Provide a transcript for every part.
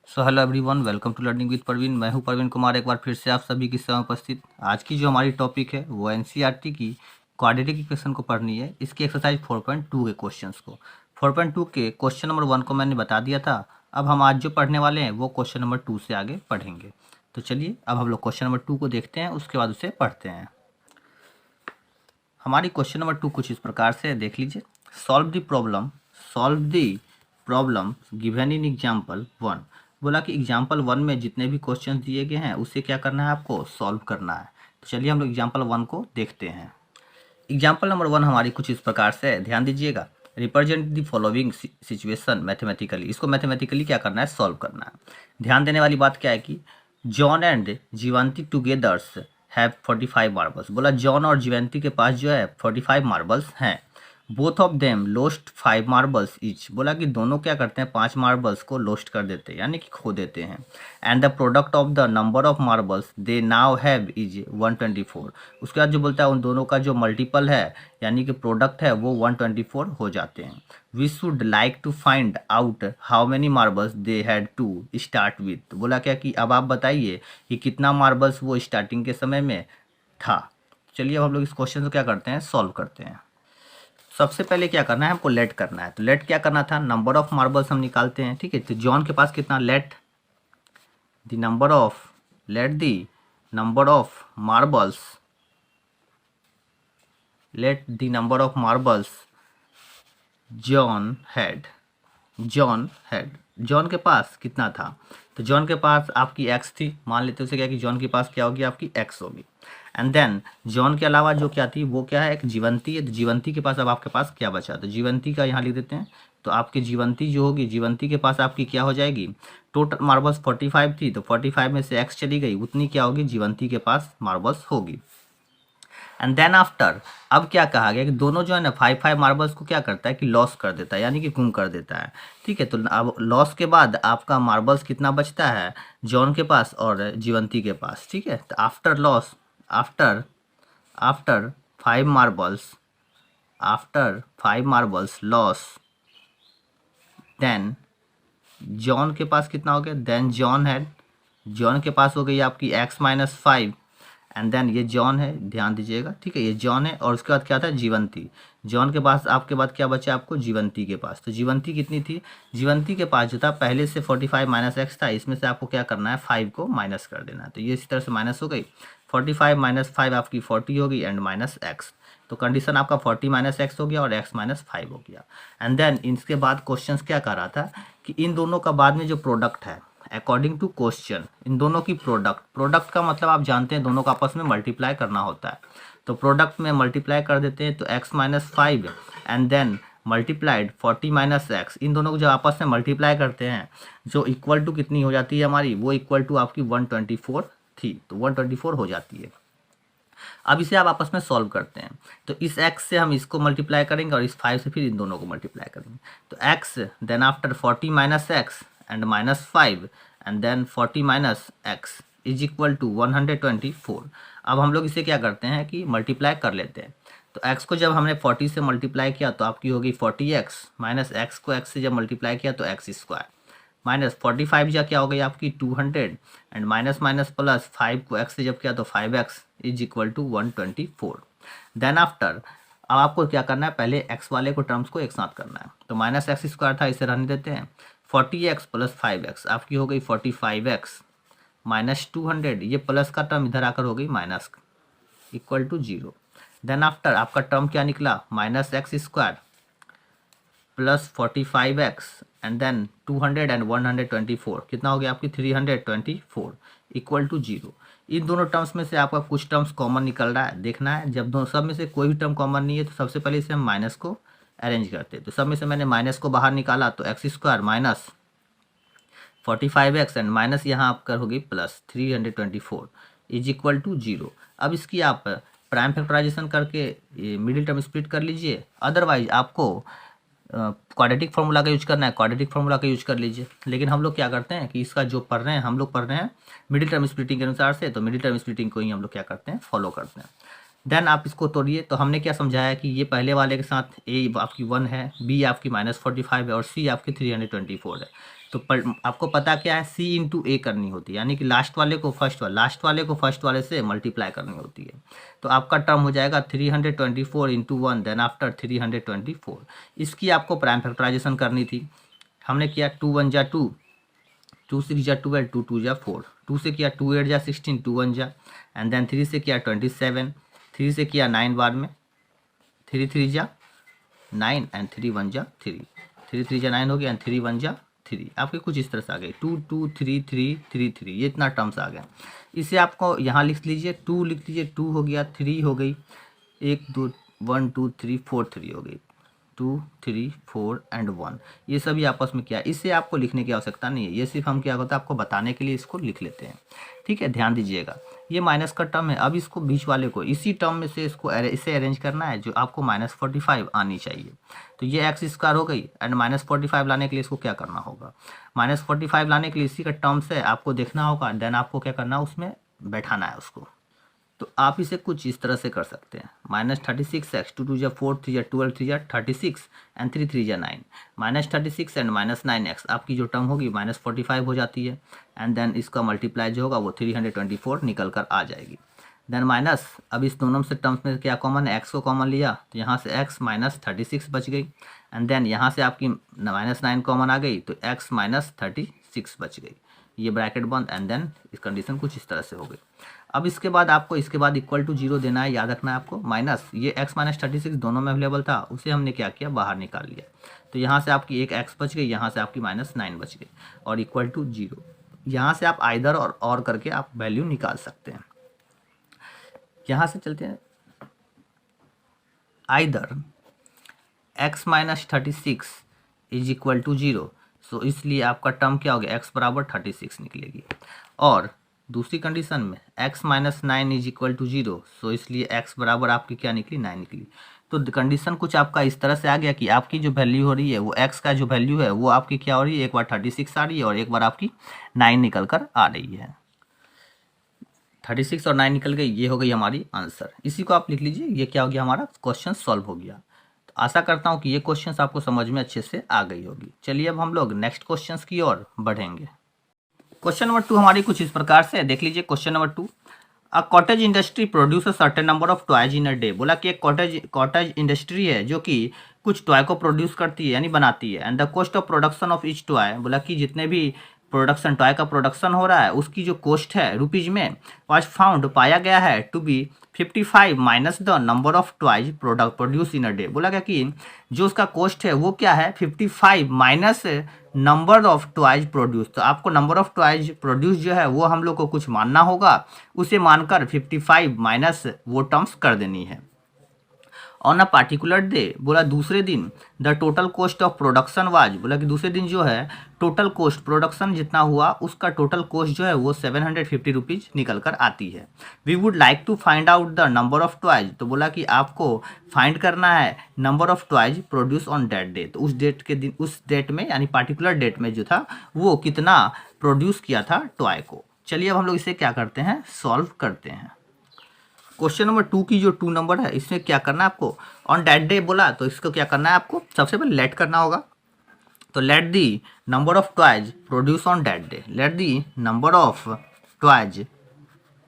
So hello everyone, welcome to learning with Parveen. मैं हूं परवीन कुमार, एक बार फिर से आप सभी की सेवा में उपस्थित। आज की जो हमारी टॉपिक है वो एनसीईआरटी की क्वाड्रेटिक इक्वेशन को पढ़नी है। इसकी एक्सरसाइज 4.2 के क्वेश्चंस को 4.2 के क्वेश्चन नंबर 1 को मैंने बता दिया था। अब हम आज जो पढ़ने वाले हैं वो क्वेश्चन नंबर 2 से आगे पढ़ेंगे। तो चलिए अब हम लोग क्वेश्चन नंबर 2 को देखते हैं, उसके बाद उसे पढ़ते हैं। हमारी क्वेश्चन नंबर 2 कुछ इस प्रकार से है, देख लीजिए। Solve the problem given in example 1। बोला कि एग्जाम्पल 1 में जितने भी क्वेश्चन दिए गए हैं उसे क्या करना है, आपको सॉल्व करना है। तो चलिए हम लोग एग्जाम्पल 1 को देखते हैं। एग्जाम्पल नंबर 1 हमारी कुछ इस प्रकार से है, ध्यान दीजिएगा। Represent the following situation mathematically. इसको मैथमेटिकली क्या करना है, सॉल्व करना है। ध्यान देने वाली बात क्या है कि John and Jeevanti togethers have 45 marbles. बोला जॉन और जीवंती के पास जो है 45 मार्बल्स हैं। Both of them lost 5 marbles each. बोला कि दोनों क्या करते हैं, 5 मार्बल्स को लोस्ट कर देते हैं, यानी कि खो देते हैं। And the product of the number of marbles they now have is 124। उसके बाद जो बोलता है उन दोनों का जो मल्टीपल है यानी कि प्रोडक्ट है वो 124 हो जाते हैं। We should like to find out how many marbles they had to start with. बोला क्या कि अब आप बताइए कि कितना मार्बल्स वो स्टार्टिंग के समय में था। चलिए अब हम लोग इस क्वेश्चन को क्या करते हैं, सॉल्व करते हैं। सबसे पहले क्या करना है, हमको लेट करना है। तो लेट क्या करना था, नंबर ऑफ मार्बल्स हम निकालते हैं, ठीक है। तो जॉन के पास कितना, let the number of marbles John के पास कितना था। तो जॉन के पास आपकी एक्स थी, मान लेते उसे क्या कि जॉन के पास क्या होगी, आपकी एक्स होगी। एंड देन जॉन के अलावा जो क्या थी वो क्या है, एक जीवंती है। तो जीवंती के पास अब आपके पास क्या बचा, तो जीवंती का यहाँ लिख देते हैं। तो आपकी जीवंती जो होगी, जीवंती के पास आपकी क्या हो जाएगी, टोटल मार्बल्स 45 थी, तो 45 में से एक्स चली गई, उतनी क्या होगी, जीवंती के पास मार्बल्स होगी। एंड देन आफ्टर अब क्या कहा गया कि दोनों जो है ना 5 मार्बल्स को क्या करता है कि लॉस कर देता है, यानी कि गुम कर देता है, ठीक है। तो अब लॉस के बाद आपका मार्बल्स कितना बचता है, जॉन के पास और जीवंती के पास, ठीक है। तो after after 5 marbles loss, then John के पास कितना हो गया, देन जॉन के पास हो गई आपकी x-5। एंड देन ये जॉन है, ध्यान दीजिएगा, ठीक है, ये जॉन है। और उसके बाद क्या था, जीवंती। जॉन के पास आपके बाद क्या बचा आपको, जीवंती के पास। तो जीवंती कितनी थी, जीवंती के पास जो था पहले से 45 माइनस एक्स था, इसमें से आपको क्या करना है, 5 को माइनस कर देना है। तो ये इसी तरह से माइनस हो गई, 45 माइनस 5 आपकी 40 होगी एंड माइनस एक्स। तो कंडीशन आपका 40 माइनस एक्स हो गया और x माइनस 5 हो गया। एंड देन इसके बाद क्वेश्चन क्या कर रहा था कि इन दोनों का बाद में जो प्रोडक्ट है, अकॉर्डिंग टू क्वेश्चन इन दोनों की प्रोडक्ट का मतलब आप जानते हैं दोनों का आपस में मल्टीप्लाई करना होता है। तो प्रोडक्ट में मल्टीप्लाई कर देते हैं, तो x-5 and then multiplied 40 minus x, इन दोनों को जब आपस में मल्टीप्लाई करते हैं जो इक्वल टू कितनी हो जाती है हमारी, वो इक्वल टू आपकी 124 थी, तो 124 हो जाती है। अब इसे आप आपस में सॉल्व करते हैं, तो इस x से हम इसको मल्टीप्लाई करेंगे और इस 5 से फिर इन दोनों को मल्टीप्लाई करेंगे। तो x then after 40 minus x and minus 5 and then 40 minus x is equal to 124। अब हम लोग इसे क्या करते हैं कि मल्टीप्लाई कर लेते हैं। तो x को जब हमने 40 से मल्टीप्लाई किया तो आपकी होगी 40x माइनस एक्स को x से जब मल्टीप्लाई किया तो एक्स स्क्वायर माइनस 45 जा क्या हो गई आपकी 200 एंड माइनस माइनस प्लस 5 को x से जब किया तो 5x is equal to 124। Then after अब आपको क्या करना है, पहले x वाले को टर्म्स को एक साथ करना है। तो माइनस एक्स स्क्वायर था, इसे रहने देते हैं। 40x प्लस 5x आपकी हो गई 45x माइनस 200, ये प्लस का टर्म इधर आकर हो गई minus equal to 0। Then after आपका टर्म क्या निकला, minus x square plus 45x and then 200 and 124 कितना हो गया आपकी 324 इक्वल टू 0। इन दोनों टर्म्स में से आपका कुछ टर्म्स कॉमन निकल रहा है, देखना है। जब दोनों सब में से कोई भी टर्म कॉमन नहीं है तो सबसे पहले इसे हम माइनस को अरेंज करते हैं। तो सब में से मैंने माइनस को बाहर निकाला, तो x square minus 45x and minus यहाँ आपका हो गई प्लस 324 इज इक्वल टू 0। अब इसकी आप प्राइम फैक्टराइजेशन करके मिडिल टर्म स्प्लिट कर लीजिए, अदरवाइज आपको क्वाड्रेटिक फार्मूला का यूज करना है, क्वाड्रेटिक फार्मूला का यूज कर लीजिए। लेकिन हम लोग क्या करते हैं कि इसका जो पढ़ रहे हैं हम लोग पढ़ रहे हैं मिडिल टर्म स्प्लिटिंग के अनुसार से, तो मिडिल टर्म स्प्लिटिंग को ही हम लोग क्या करते हैं, फॉलो करते हैं। देन आप इसको तोड़िए। तो हमने क्या समझाया कि ये पहले वाले के साथ ए आपकी 1 है, बी आपकी -45 है और सी आपकी 324 है। तो आपको पता क्या है, सी इंटू ए करनी होती है, यानी कि लास्ट वाले को फर्स्ट वाले से मल्टीप्लाई करनी होती है। तो आपका टर्म हो जाएगा 324 इंटू 1 देन आफ्टर 324। इसकी आपको प्राइम फैक्टराइजेशन करनी थी। हमने किया 2 1 जा 2, 2 6 जा 12, 2 2 जा 4, 2 से किया 2 8 जा 16, 2 1 जा, एंड देन 3 से किया 27, 3 से किया 9 बाद में, 3 3 जा 9 एंड 3 1 जा 3, 3 3 जा 9 हो गया एंड 3 1 जा 3। आपके कुछ इस तरह से आ गए 2 2 3 3 3 3, ये इतना टर्म्स आ गया। इसे आपको यहाँ लिख लीजिए, 2 लिख लीजिए, 2 हो गया, 3 हो गई, 1 2 1 2 3 4 3 हो गई, 2 3 4 एंड 1, ये सभी आपस में क्या, इसे आपको लिखने की आवश्यकता नहीं है, ये सिर्फ हम क्या होता है आपको बताने के लिए इसको लिख लेते हैं। ठीक है, ध्यान दीजिएगा, ये माइनस का टर्म है। अब इसको बीच वाले को इसी टर्म में से इसे अरेंज करना है जो आपको -45 आनी चाहिए। तो ये एक्स स्क्वायर हो गई एंड -45 लाने के लिए इसको क्या करना होगा, -45 लाने के लिए इसी का टर्म्स है आपको देखना होगा, देन आपको क्या करना है उसमें बैठाना है उसको। तो आप इसे कुछ इस तरह से कर सकते हैं, -36x, 2 2 जा 4, 3 जा 12, 3 जा 36 एंड 3 3 जा 9, -36 एंड -9x आपकी जो टर्म होगी -45 हो जाती है, एंड देन इसका मल्टीप्लाई जो होगा वो 324 निकल कर आ जाएगी। देन माइनस, अब इस दोनों से टर्म्स में क्या कॉमन है, x को कॉमन लिया तो यहाँ से x -36 बच गई, एंड देन यहाँ से आपकी -9 कॉमन आ गई तो x -36 बच गई, ये ब्रैकेट बंद, एंड देन इस कंडीशन कुछ इस तरह से हो गई। अब इसके बाद आपको इक्वल टू 0 देना है, याद रखना है आपको, माइनस ये x -36 दोनों में अवेलेबल था, उसे हमने क्या किया बाहर निकाल लिया, तो यहाँ से आपकी एक x बच गई, यहाँ से आपकी -9 बच गई और इक्वल टू 0। यहाँ से आप आइदर और करके आप वैल्यू निकाल सकते हैं। यहाँ से चलते हैं, either x -36 is equal to 0, so इसलिए आपका टर्म क्या हो गया, x बराबर 36 निकलेगी। और दूसरी कंडीशन में x -9 is equal to 0, so इसलिए x बराबर आपकी क्या निकली, 9 निकली। तो कंडीशन कुछ आपका इस तरह से आ गया कि आपकी जो वैल्यू हो रही है वो x का जो वैल्यू है वो आपकी क्या हो रही है, एक बार 36 आ रही है और एक बार आपकी 9 निकल कर आ रही है। 36 और 9 निकल गई, ये हो गई हमारी आंसर। इसी को आप लिख लीजिए, ये क्या हो गया, हमारा क्वेश्चन सॉल्व हो गया। तो आशा करता हूँ कि ये क्वेश्चन आपको समझ में अच्छे से आ गई होगी। चलिए अब हम लोग नेक्स्ट क्वेश्चन की ओर बढ़ेंगे। क्वेश्चन नंबर 2 हमारी कुछ इस प्रकार से देख लीजिए। Question number 2, a cottage industry produce a certain number of toys in a day. बोला कि एक कॉटेज इंडस्ट्री है जो कि कुछ टॉय को प्रोड्यूस करती है यानी बनाती है, and the cost of production of each toy, बोला कि जितने भी प्रोडक्शन टॉय का प्रोडक्शन हो रहा है उसकी जो कॉस्ट है रुपीज में, वाज फाउंड पाया गया है to be 55 minus the number of toys product produce in a day. बोला गया कि जो उसका कॉस्ट है वो क्या है, 55 minus number of toys produce. तो आपको नंबर ऑफ टॉयज प्रोड्यूस जो है वो हम लोग को कुछ मानना होगा, उसे मानकर 55 माइनस वो टर्म्स कर देनी है। ऑन अ पार्टिकुलर डे, बोला दूसरे दिन, the total cost of production was, बोला कि दूसरे दिन जो है टोटल कॉस्ट प्रोडक्शन जितना हुआ उसका टोटल कॉस्ट जो है वो 750 रुपीज़ निकल कर आती है। We would like to find out the number of toys, तो बोला कि आपको फाइंड करना है number of toys produce on that day. तो उस डेट के दिन, उस डेट में यानी पार्टिकुलर डेट में जो था वो कितना प्रोड्यूस किया था टॉय को। चलिए अब हम लोग इसे क्या करते हैं, सॉल्व करते हैं। क्वेश्चन नंबर 2 की जो 2 नंबर है इसमें क्या करना है आपको, ऑन डेट डे बोला तो इसको क्या करना है आपको, सबसे पहले लेट करना होगा। तो let the number of toys produce on that day, let the number of toys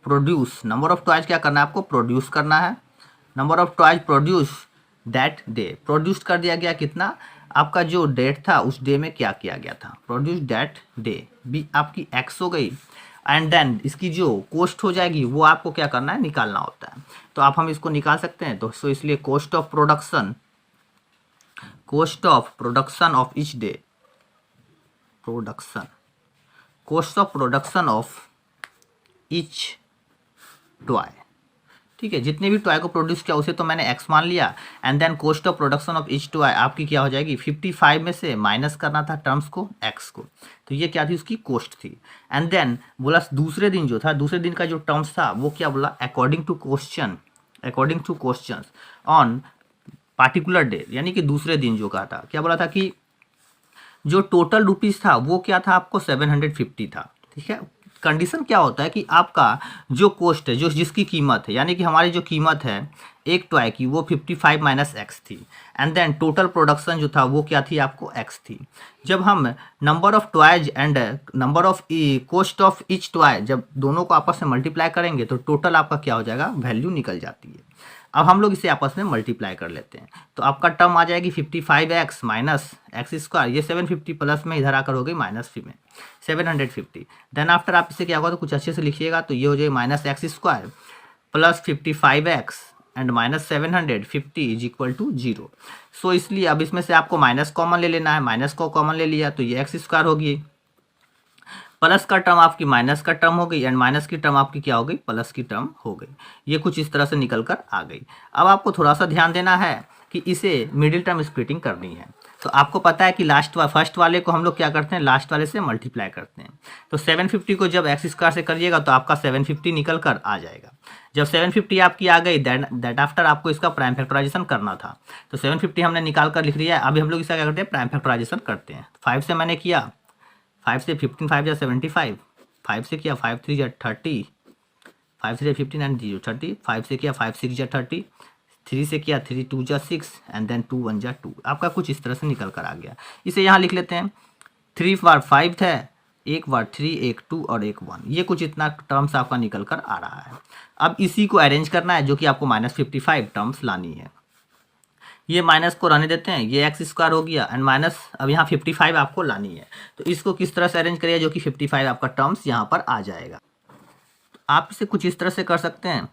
produce, number of toys क्या करना है आपको, प्रोड्यूस करना है। Number of toys produce that day, produce कर दिया गया कितना, आपका जो डेट था उस डे में क्या किया गया था, प्रोड्यूस डेट डे, बी आपकी एक्स हो गई, एंड देन इसकी जो कॉस्ट हो जाएगी वो आपको क्या करना है, निकालना होता है। तो आप हम इसको निकाल सकते हैं, तो इसलिए cost of production of each day, production cost of production of each toy, ठीक है, जितने भी टॉय को प्रोड्यूस किया उसे तो मैंने एक्स मान लिया, and then cost of production of each toy आपकी क्या हो जाएगी, 55 में से माइनस करना था टर्म्स को, एक्स को, तो ये क्या थी, उसकी कॉस्ट थी। एंड देन बोला दूसरे दिन जो था, दूसरे दिन का जो टर्म्स था वो क्या बोला, according to question on particular day, यानी कि दूसरे दिन जो कहा था, क्या बोला था कि जो टोटल रुपीज़ था वो क्या था आपको 750 था, ठीक है, कंडीशन क्या होता है कि आपका जो कॉस्ट है, जो जिसकी कीमत है, यानी कि हमारी जो कीमत है एक टॉय की वो 55 माइनस एक्स थी, एंड देन टोटल प्रोडक्शन जो था वो क्या थी आपको एक्स थी। जब हम number of toys and number of cost of each toy जब दोनों को आपस में मल्टीप्लाई करेंगे तो टोटल आपका क्या हो जाएगा, वैल्यू निकल जाती है। अब हम लोग इसे आपस में मल्टीप्लाई कर लेते हैं, तो आपका टर्म आ जाएगी 55x माइनस एक्स स्क्वायर, ये 750 प्लस में इधर आकर हो गई माइनस में 750। देन आफ्टर आप इसे क्या होगा, तो कुछ अच्छे से लिखिएगा, तो ये हो जाएगी minus x square plus 55x and minus 750 is equal to 0। So इसलिए अब इसमें से आपको माइनस कॉमन ले लेना है, माइनस को कॉमन ले लिया तो ये एक्स स्क्वायर होगी, प्लस का टर्म आपकी माइनस का टर्म हो गई, एंड माइनस की टर्म आपकी क्या हो गई, प्लस की टर्म हो गई। ये कुछ इस तरह से निकल कर आ गई। अब आपको थोड़ा सा ध्यान देना है कि इसे मिडिल टर्म स्प्लिटिंग करनी है। तो आपको पता है कि फर्स्ट वाले को हम लोग क्या करते हैं, लास्ट वाले से मल्टीप्लाई करते हैं। तो 750 को जब एक्स स्क्वायर से करिएगा तो आपका 750 निकल कर आ जाएगा। जब 750 आपकी आ गई दैट आफ्टर आपको इसका प्राइम फैक्टराइजेशन करना था, तो 750 हमने निकाल कर लिख लिया है। अभी हम लोग इसका क्या करते हैं, प्राइम फैक्टराइजेशन करते हैं। 5 से मैंने किया, 5 से 15, 5 या 75, 5 से किया 5 3 या 30, 5 से 15 एंड 0 30, 5 से किया 5 6 या 30, 3 से किया 3 2 जा 6 एंड देन 2 1 जा 2। आपका कुछ इस तरह से निकल कर आ गया। इसे यहाँ लिख लेते हैं, 3 बार 5 था, एक बार 3, एक 2 और एक 1। ये कुछ इतना टर्म्स आपका निकल कर आ रहा है। अब इसी को अरेंज करना है, जो कि आपको माइनस 55 टर्म्स लानी है। ये माइनस को रहने देते हैं, ये एक्स स्क्वायर हो गया, एंड माइनस अब यहाँ 55 आपको लानी है। तो इसको किस तरह से अरेंज करिए जो कि 55 आपका टर्म्स यहाँ पर आ जाएगा। तो आप इसे कुछ इस तरह से कर सकते हैं,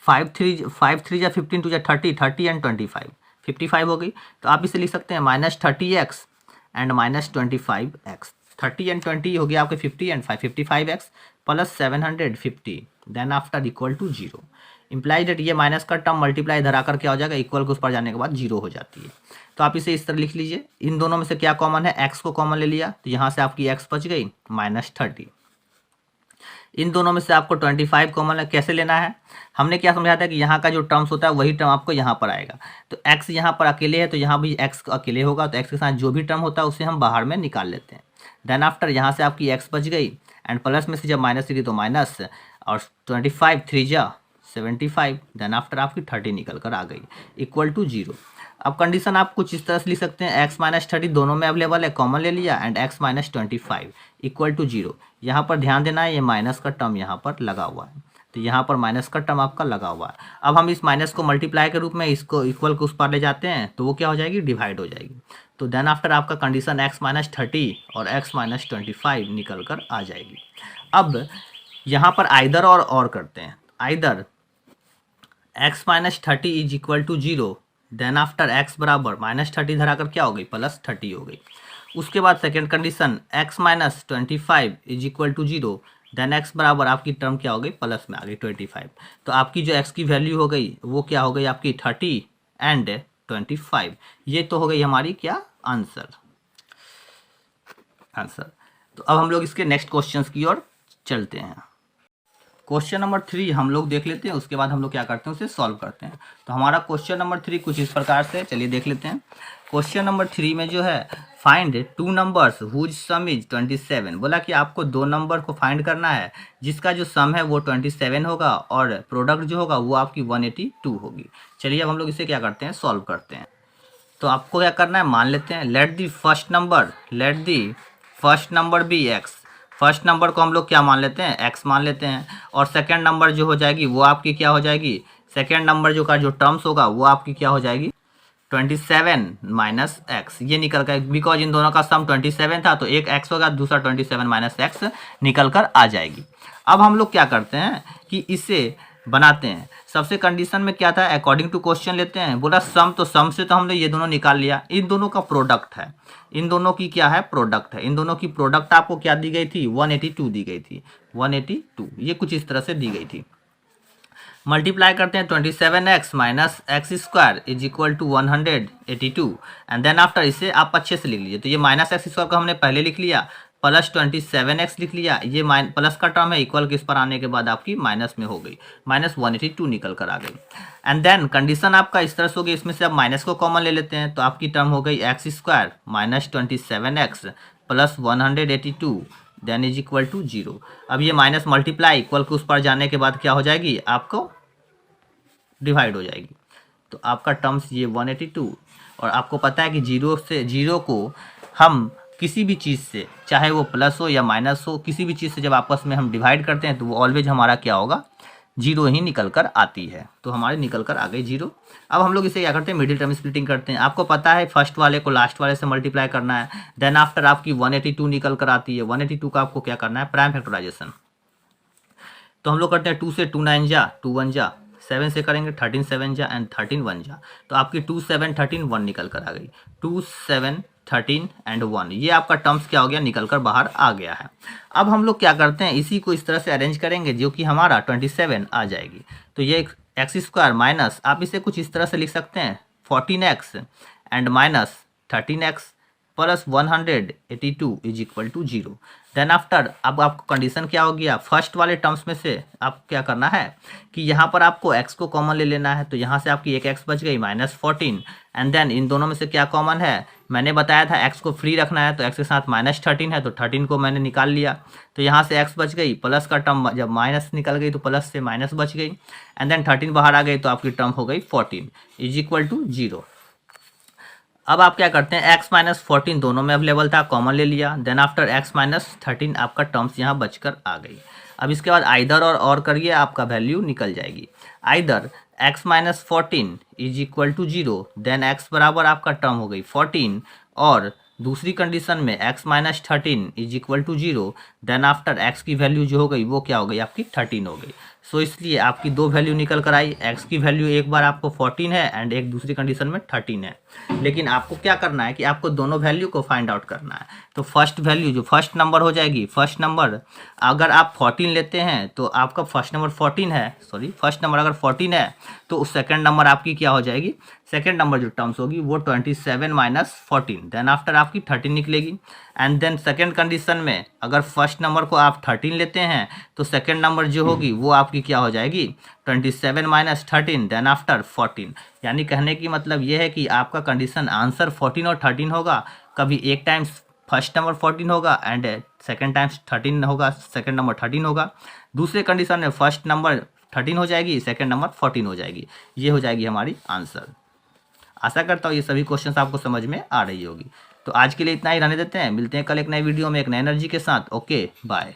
5 3 या 15 2 या 30, 30 एंड 25, 55 हो गई। तो आप इसे लिख सकते हैं minus 30x and minus 25x। 30 and 20 हो गया आपके 50 and 5 55x plus 750 then after equal to 0। Imply that ये माइनस का टर्म मल्टीप्लाई इधर आकर क्या हो जाएगा, इक्वल को उस पर जाने के बाद 0 हो जाती है। तो आप इसे इस तरह लिख लीजिए। इन दोनों में से क्या कॉमन है, x को कॉमन ले लिया, तो यहाँ से आपकी x बच गई माइनस 30। इन दोनों में से आपको 25 कॉमन है। कैसे लेना है, हमने क्या समझा था कि यहाँ का जो टर्म्स होता है वही टर्म आपको यहाँ पर आएगा। तो x यहाँ पर अकेले है तो यहाँ भी x अकेले होगा, तो x के साथ जो भी टर्म होता है उसे हम बाहर में निकाल लेते हैं। देन आफ्टर यहाँ से आपकी x बच गई, एंड प्लस में से जब माइनस लिखी तो माइनस, और 25 3 जा 75, देन आफ्टर आपकी 30 निकल कर आ गई इक्वल टू 0। अब कंडीशन आप कुछ इस तरह से लिख सकते हैं, x माइनस 30 दोनों में अवेलेबल है, कॉमन ले लिया, and x minus 25 equal to 0। यहाँ पर ध्यान देना है, ये माइनस का टर्म यहाँ पर लगा हुआ है, तो यहाँ पर माइनस का टर्म आपका लगा हुआ है। अब हम इस माइनस को मल्टीप्लाई के रूप में इसको इक्वल को उस पर ले जाते हैं, तो वो क्या हो जाएगी, डिवाइड हो जाएगी। तो देन आफ्टर आपका कंडीशन x माइनस 30 और x माइनस 25 निकल कर आ जाएगी। अब यहाँ पर आइदर और करते हैं, either x minus 30 is equal to 0, then after x बराबर माइनस 30 धराकर क्या हो गई, प्लस 30 हो गई। उसके बाद second condition x minus 25 is equal to 0, then x बराबर आपकी टर्म क्या हो गई, प्लस में आ गई 25। तो आपकी जो x की वैल्यू हो गई वो क्या हो गई आपकी 30 एंड 25। ये तो हो गई हमारी क्या, आंसर। तो अब हम लोग इसके नेक्स्ट क्वेश्चंस की ओर चलते हैं। क्वेश्चन नंबर 3 हम लोग देख लेते हैं, उसके बाद हम लोग क्या करते हैं, उसे सॉल्व करते हैं। तो हमारा क्वेश्चन नंबर 3 कुछ इस प्रकार से, चलिए देख लेते हैं। क्वेश्चन नंबर 3 में जो है, find 2 numbers whose sum is 27। बोला कि आपको 2 नंबर को फाइंड करना है जिसका जो सम है वो 27 होगा और प्रोडक्ट जो होगा वो आपकी 182 होगी। चलिए अब हम लोग इसे क्या करते हैं, सॉल्व करते हैं। तो आपको क्या करना है, मान लेते हैं, let the first number be x. First number को हम लोग क्या मान लेते हैं, x मान लेते हैं, और सेकंड नंबर जो हो जाएगी वो आपकी क्या हो जाएगी, सेकंड नंबर जो का जो टर्म्स होगा वो आपकी क्या हो जाएगी, 27 माइनस एक्स। ये निकल कर, बिकॉज इन दोनों का सम 27 था तो एक x होगा, दूसरा 27 माइनस एक्स निकल कर आ जाएगी। अब हम लोग क्या करते हैं कि इसे बनाते हैं। सबसे कंडीशन में क्या था, अकॉर्डिंग टू क्वेश्चन लेते हैं। बोला सम, तो सम से तो हमने ये दोनों निकाल लिया, इन दोनों का प्रोडक्ट है, इन दोनों की क्या है, प्रोडक्ट है। इन दोनों की प्रोडक्ट आपको क्या दी गई थी, 182 दी गई थी, 182। ये कुछ इस तरह से दी गई थी। मल्टीप्लाई करते हैं, 27x minus x square is equal to 182, and then after इसे आप अच्छे से लिख लीजिए। तो ये माइनस एक्स स्क्वायर को हमने पहले लिख लिया, प्लस 27x लिख लिया, ये प्लस का टर्म है, इक्वल के इस पर आने के बाद आपकी माइनस में हो गई, माइनस 182 निकल कर आ गई। एंड देन कंडीशन आपका इस तरह से हो गई, इसमें से आप माइनस को कॉमन ले लेते हैं, तो आपकी टर्म हो गई x square minus 27x plus 182 then is equal to 0। अब ये माइनस मल्टीप्लाई इक्वल के उस पर जाने के बाद क्या हो जाएगी, आपको डिवाइड हो जाएगी। तो आपका टर्म्स ये 182। और आपको पता है कि जीरो को हम किसी भी चीज़ से, चाहे वो प्लस हो या माइनस हो, किसी भी चीज़ से जब आपस में हम डिवाइड करते हैं तो वो ऑलवेज हमारा क्या होगा, 0 ही निकल कर आती है। तो हमारे निकल कर आ गई 0। अब हम लोग इसे क्या करते हैं, मिडिल टर्म स्प्लिटिंग करते हैं। आपको पता है फर्स्ट वाले को लास्ट वाले से मल्टीप्लाई करना है, देन आफ्टर आपकी 182 निकल कर आती है। 182 का आपको क्या करना है, प्राइम फैक्टराइजेशन। तो हम लोग करते हैं 2 से 2 9 जा, 2 1 जा, 7 से करेंगे 13 7 जा एंड 13 1 जा। तो आपकी 2 7 13 1 निकल कर आ गई। 2 7 13 एंड 1, ये आपका टर्म्स क्या हो गया, निकल कर बाहर आ गया है। अब हम लोग क्या करते हैं, इसी को इस तरह से अरेंज करेंगे जो कि हमारा 27 आ जाएगी। तो ये एक्स स्क्वायर माइनस, आप इसे कुछ इस तरह से लिख सकते हैं 14x and minus 13x plus 182 is equal to 0। Then after अब आपको कंडीशन क्या हो गया, फर्स्ट वाले टर्म्स में से आप क्या करना है कि यहाँ पर आपको x को कॉमन ले लेना है। तो यहाँ से आपकी एक x बच गई -14 एंड देन इन दोनों में से क्या कॉमन है, मैंने बताया था x को फ्री रखना है, तो x के साथ -13 है तो 13 को मैंने निकाल लिया। तो यहाँ से x बच गई, प्लस का टर्म जब माइनस निकल गई तो प्लस से माइनस बच गई एंड देन 13 बाहर आ गई तो आपकी टर्म हो गई 14 इज इक्वल टू 0। अब आप क्या करते हैं, x माइनस 14 दोनों में अवेलेबल था, कॉमन ले लिया। देन आफ्टर x माइनस 13 आपका टर्म्स यहाँ बचकर आ गई। अब इसके बाद आइदर और करिए, आपका वैल्यू निकल जाएगी। Either x minus 14 is equal to 0, then x बराबर आपका टर्म हो गई 14, और दूसरी कंडीशन में x minus 13 is equal to 0, then after x की वैल्यू जो हो गई वो क्या हो गई, आपकी 13 हो गई। सो इसलिए आपकी दो वैल्यू निकल कर आई। x की वैल्यू एक बार आपको 14 है एंड एक दूसरी कंडीशन में 13 है। लेकिन आपको क्या करना है कि आपको दोनों वैल्यू को फाइंड आउट करना है। तो फर्स्ट वैल्यू जो फर्स्ट नंबर हो जाएगी, फर्स्ट नंबर अगर आप 14 लेते हैं तो आपका फर्स्ट नंबर 14 है, फर्स्ट नंबर अगर 14 है तो सेकंड नंबर आपकी क्या हो जाएगी, सेकंड नंबर जो टर्म्स होगी वो 27 माइनस 14, देन आफ्टर आपकी 13 निकलेगी। एंड देन सेकंड कंडीशन में अगर फर्स्ट नंबर को आप 13 लेते हैं तो सेकंड नंबर जो होगी वो आपकी क्या हो जाएगी, 27 माइनस 13 देन आफ्टर 14। यानी कहने की मतलब ये है कि आपका कंडीशन आंसर 14 और 13 होगा। कभी एक टाइम्स फर्स्ट नंबर 14 होगा एंड सेकंड टाइम्स 13 होगा, सेकंड नंबर 13 होगा। दूसरे कंडीशन में फर्स्ट नंबर 13 हो जाएगी, सेकंड नंबर 14 हो जाएगी। ये हो जाएगी हमारी आंसर। आशा करता हूँ ये सभी क्वेश्चंस आपको समझ में आ रही होगी। तो आज के लिए इतना ही रहने देते हैं, मिलते हैं कल एक नए वीडियो में एक नए एनर्जी के साथ। Okay bye.